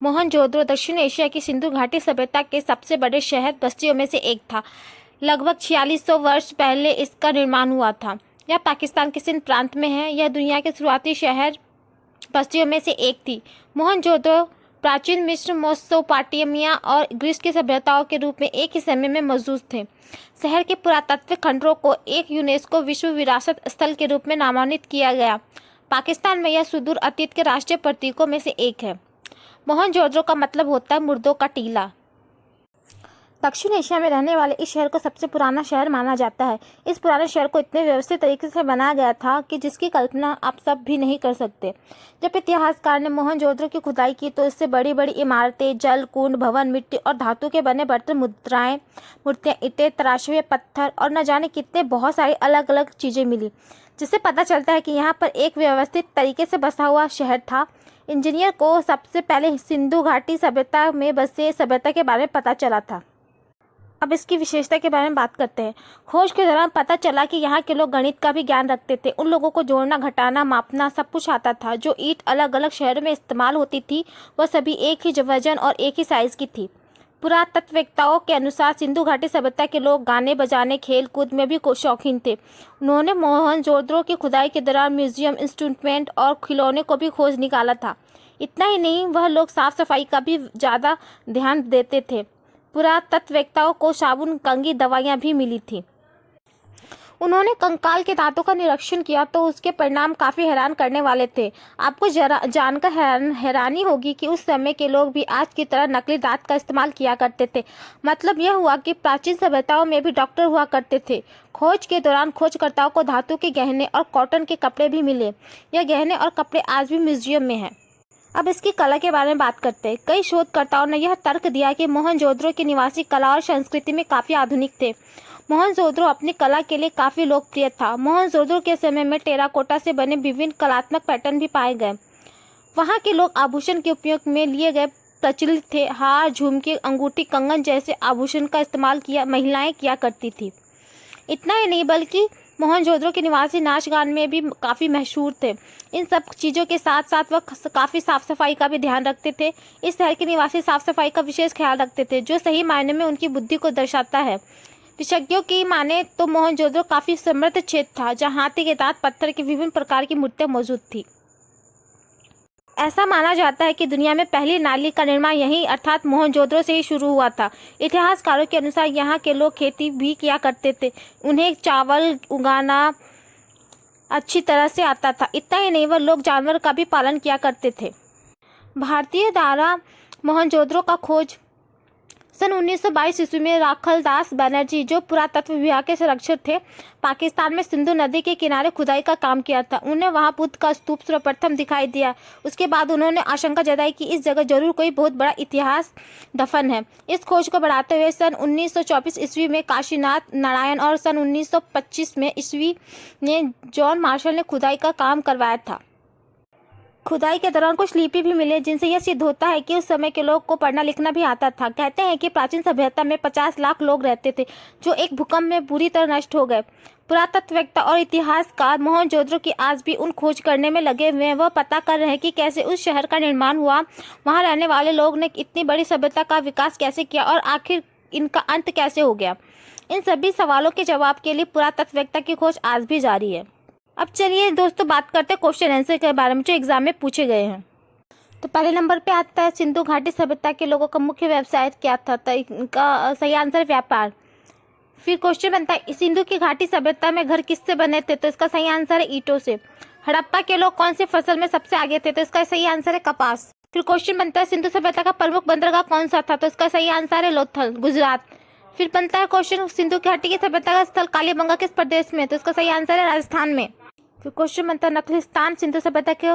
मोहनजोदड़ो दक्षिण एशिया की सिंधु घाटी सभ्यता के सबसे बड़े शहर बस्तियों में से एक था। लगभग 4600 वर्ष पहले इसका निर्माण हुआ था। यह पाकिस्तान के सिंध प्रांत में है। यह दुनिया के शुरुआती शहर बस्तियों में से एक थी। मोहनजोदड़ो प्राचीन मिस्र, मेसोपोटामिया और ग्रीस की सभ्यताओं के रूप में एक ही समय में मौजूद थे। शहर के पुरातत्व खंडरों को एक यूनेस्को विश्व विरासत स्थल के रूप में नामांकित किया गया। पाकिस्तान में यह सुदूर अतीत के राष्ट्रीय प्रतीकों में से एक है। मोहनजोदड़ो का मतलब होता है मुर्दों का टीला। दक्षिण एशिया में रहने वाले इस शहर को सबसे पुराना शहर माना जाता है। इस पुराने शहर को इतने व्यवस्थित तरीके से बनाया गया था कि जिसकी कल्पना आप सब भी नहीं कर सकते। जब इतिहासकार ने मोहनजोदड़ो की खुदाई की तो इससे बड़ी बड़ी इमारतें, जल कुंड, भवन, मिट्टी और धातु के बने बर्तन, मुद्राएं, मूर्तियाँ, ईंटें, तराशे हुए पत्थर और न जाने कितने बहुत सारी अलग अलग चीज़ें मिली, जिससे पता चलता है कि यहाँ पर एक व्यवस्थित तरीके से बसा हुआ शहर था। इंजीनियर को सबसे पहले सिंधु घाटी सभ्यता में बसे सभ्यता के बारे में पता चला था। अब इसकी विशेषता के बारे में बात करते हैं। खोज के दौरान पता चला कि यहाँ के लोग गणित का भी ज्ञान रखते थे। उन लोगों को जोड़ना, घटाना, मापना सब कुछ आता था। जो ईंट अलग अलग शहरों में इस्तेमाल होती थी वह सभी एक ही वजन और एक ही साइज़ की थी। पुरातत्ववेत्ताओं के अनुसार सिंधु घाटी सभ्यता के लोग गाने बजाने, खेल कूद में भी शौकीन थे। उन्होंने मोहनजोदड़ो की खुदाई के दौरान म्यूजियम, इंस्ट्रूमेंट और खिलौने को भी खोज निकाला था। इतना ही नहीं, वह लोग साफ सफाई का भी ज़्यादा ध्यान देते थे। पुरातत्ववेत्ताओं को साबुन, कंघी, दवाइयाँ भी मिली थी। उन्होंने कंकाल के दांतों का निरीक्षण किया तो उसके परिणाम काफ़ी हैरान करने वाले थे। आपको जानकर हैरानी होगी कि उस समय के लोग भी आज की तरह नकली दांत का इस्तेमाल किया करते थे। मतलब यह हुआ कि प्राचीन सभ्यताओं में भी डॉक्टर हुआ करते थे। खोज के दौरान खोजकर्ताओं को धातु के गहने और कॉटन के कपड़े भी मिले। यह गहने और कपड़े आज भी म्यूजियम में हैं। अब इसकी कला के बारे में बात करते हैं। कई शोधकर्ताओं ने यह तर्क दिया कि मोहनजोदड़ो के निवासी कला और संस्कृति में काफ़ी आधुनिक थे। मोहनजोदड़ो अपनी कला के लिए काफ़ी लोकप्रिय था। मोहनजोदड़ो के समय में टेराकोटा से बने विभिन्न कलात्मक पैटर्न भी पाए गए। वहाँ के लोग आभूषण के उपयोग में लिए गए प्रचलित थे। हार, झुमके, अंगूठी, कंगन जैसे आभूषण का इस्तेमाल महिलाएं किया करती थी। इतना ही नहीं बल्कि मोहनजोदड़ो के निवासी नाच गान में भी काफ़ी मशहूर थे। इन सब चीज़ों के साथ साथ वह काफ़ी साफ़ सफाई का भी ध्यान रखते थे। इस शहर के निवासी साफ़ सफाई का विशेष ख्याल रखते थे, जो सही मायने में उनकी बुद्धि को दर्शाता है। विशेषज्ञों की माने तो मोहनजोदड़ो काफ़ी समृद्ध क्षेत्र था, जहाँ हाथी के दांत, पत्थर की विभिन्न प्रकार की मूर्तियाँ मौजूद थी। ऐसा माना जाता है कि दुनिया में पहली नाली का निर्माण यहीं अर्थात मोहनजोदड़ो से ही शुरू हुआ था। इतिहासकारों के अनुसार यहाँ के लोग खेती भी किया करते थे। उन्हें चावल उगाना अच्छी तरह से आता था। इतना ही नहीं, वह लोग जानवर का भी पालन किया करते थे। भारतीय द्वारा मोहनजोदड़ो का खोज सन 1922 ईस्वी में राखलदास बनर्जी, जो पुरातत्व विभाग के संरक्षक थे, पाकिस्तान में सिंधु नदी के किनारे खुदाई का काम किया था। उन्हें वहां बुद्ध का स्तूप सर्वप्रथम दिखाई दिया। उसके बाद उन्होंने आशंका जताई कि इस जगह जरूर कोई बहुत बड़ा इतिहास दफन है। इस खोज को बढ़ाते हुए सन 1924 ईस्वी में काशीनाथ नारायण और सन 1925 में ईस्वी में जॉन मार्शल ने खुदाई का काम करवाया था। खुदाई के दौरान कुछ लिपि भी मिले, जिनसे यह सिद्ध होता है कि उस समय के लोग को पढ़ना लिखना भी आता था। कहते हैं कि प्राचीन सभ्यता में 50 लाख लोग रहते थे, जो एक भूकंप में बुरी तरह नष्ट हो गए। पुरातत्ववेत्ता और इतिहासकार मोहनजोदड़ो की आज भी उन खोज करने में लगे हुए हैं। वह पता कर रहे हैं कि कैसे उस शहर का निर्माण हुआ, वहाँ रहने वाले लोग ने इतनी बड़ी सभ्यता का विकास कैसे किया और आखिर इनका अंत कैसे हो गया। इन सभी सवालों के जवाब के लिए पुरातत्ववेत्ता की खोज आज भी जारी है। अब चलिए दोस्तों बात करते हैं क्वेश्चन आंसर के बारे में जो एग्जाम में पूछे गए हैं। तो पहले नंबर पे आता है सिंधु घाटी सभ्यता के लोगों का मुख्य व्यवसाय क्या था। तो इनका सही आंसर व्यापार। फिर क्वेश्चन बनता है सिंधु की घाटी सभ्यता में घर किससे बने थे। तो इसका सही आंसर है ईंटों से। हड़प्पा के लोग कौन सी फसल में सबसे आगे थे। तो इसका सही आंसर है कपास। फिर क्वेश्चन बनता है सिंधु सभ्यता का प्रमुख बंदरगाह कौन सा था। तो इसका सही आंसर है लोथल, गुजरात। फिर बनता है क्वेश्चन सिंधु घाटी की सभ्यता का स्थल कालीबंगा किस प्रदेश में। तो इसका सही आंसर है राजस्थान में। फिर क्वेश्चन बनता है नखलिस्तान सिंधु सभ्यता के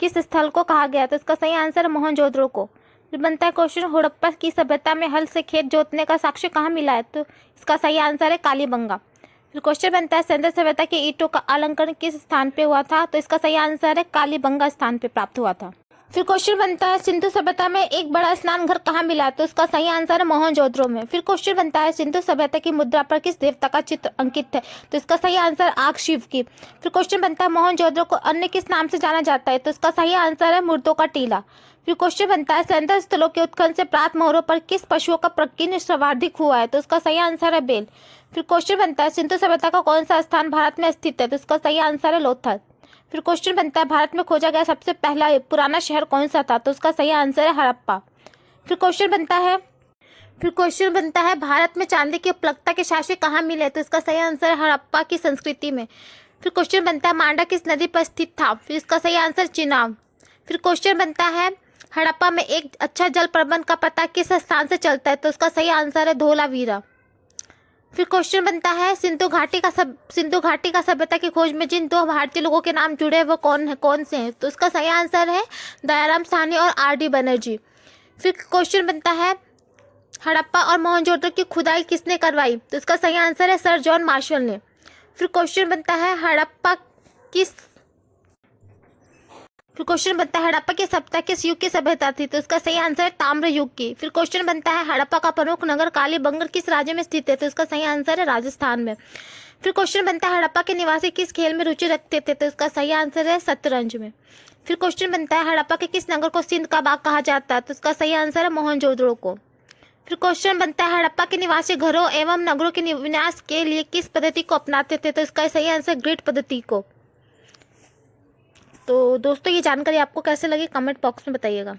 किस स्थल को कहा गया। तो इसका सही आंसर है मोहनजोदड़ो को। फिर बनता है क्वेश्चन हड़प्पा की सभ्यता में हल से खेत जोतने का साक्ष्य कहाँ मिला है। तो इसका सही आंसर है कालीबंगा। फिर क्वेश्चन बनता है सिंधु सभ्यता के ईंटों का अलंकरण किस स्थान पे हुआ था। तो इसका सही आंसर है कालीबंगा स्थान पे प्राप्त हुआ था। फिर क्वेश्चन बनता है सिंधु सभ्यता में एक बड़ा स्नान घर कहाँ मिला है। तो इसका सही आंसर है मोहनजोदड़ो में। फिर क्वेश्चन बनता है सिंधु सभ्यता की मुद्रा पर किस देवता का चित्र अंकित है। तो इसका सही आंसर आग शिव की। फिर क्वेश्चन बनता है मोहनजोदड़ो को अन्य किस नाम से जाना जाता है। तो इसका सही आंसर है मुर्दों का टीला। फिर क्वेश्चन बनता है सैंदल स्थलों के उत्खनन से प्राप्त मोहरों पर किस पशुओं का प्रकीर्णन सर्वाधिक हुआ है? तो इसका सही आंसर है बेल। फिर क्वेश्चन बनता है सिंधु सभ्यता का कौन सा स्थान भारत में स्थित है? तो इसका सही आंसर है लोथल। फिर क्वेश्चन बनता है भारत में खोजा गया सबसे पहला पुराना शहर कौन सा था? तो उसका सही आंसर है हड़प्पा। फिर क्वेश्चन बनता है भारत में चांदी की उपलब्धता के साक्ष्य कहाँ मिले? तो इसका सही आंसर है हड़प्पा की संस्कृति में। फिर क्वेश्चन बनता है मांडा किस नदी पर स्थित था? फिर इसका सही आंसर चिनाब। फिर क्वेश्चन बनता है हड़प्पा में एक अच्छा जल प्रबंध का पता किस स्थान से चलता है? तो उसका सही आंसर है धोलावीरा। फिर क्वेश्चन बनता है सिंधु घाटी का सभ्यता की खोज में जिन दो भारतीय लोगों के नाम जुड़े वो कौन से हैं? तो उसका सही आंसर है दयाराम साहनी और आर.डी. बनर्जी। फिर क्वेश्चन बनता है हड़प्पा और मोहनजोदड़ो की खुदाई किसने करवाई? तो इसका सही आंसर है सर जॉन मार्शल ने। फिर क्वेश्चन बनता है हड़प्पा की सभ्यता किस युग की सभ्यता थी? तो इसका सही आंसर है ताम्र युग की। फिर क्वेश्चन बनता है हड़प्पा का प्रमुख नगर कालीबंगर किस राज्य में स्थित है? तो इसका सही आंसर है राजस्थान में। फिर क्वेश्चन बनता है हड़प्पा के निवासी किस खेल में रुचि रखते थे? तो इसका सही आंसर है शतरंज में। फिर क्वेश्चन बनता है हड़प्पा के किस नगर को सिंध का बाग कहा जाता है? तो इसका सही आंसर है मोहनजोदड़ो को। फिर क्वेश्चन बनता है हड़प्पा के निवासी घरों एवं नगरों के विन्यास के लिए किस पद्धति को अपनाते थे? तो इसका सही आंसर ग्रिड पद्धति को। तो दोस्तों ये जानकारी आपको कैसे लगी कमेंट बॉक्स में बताइएगा।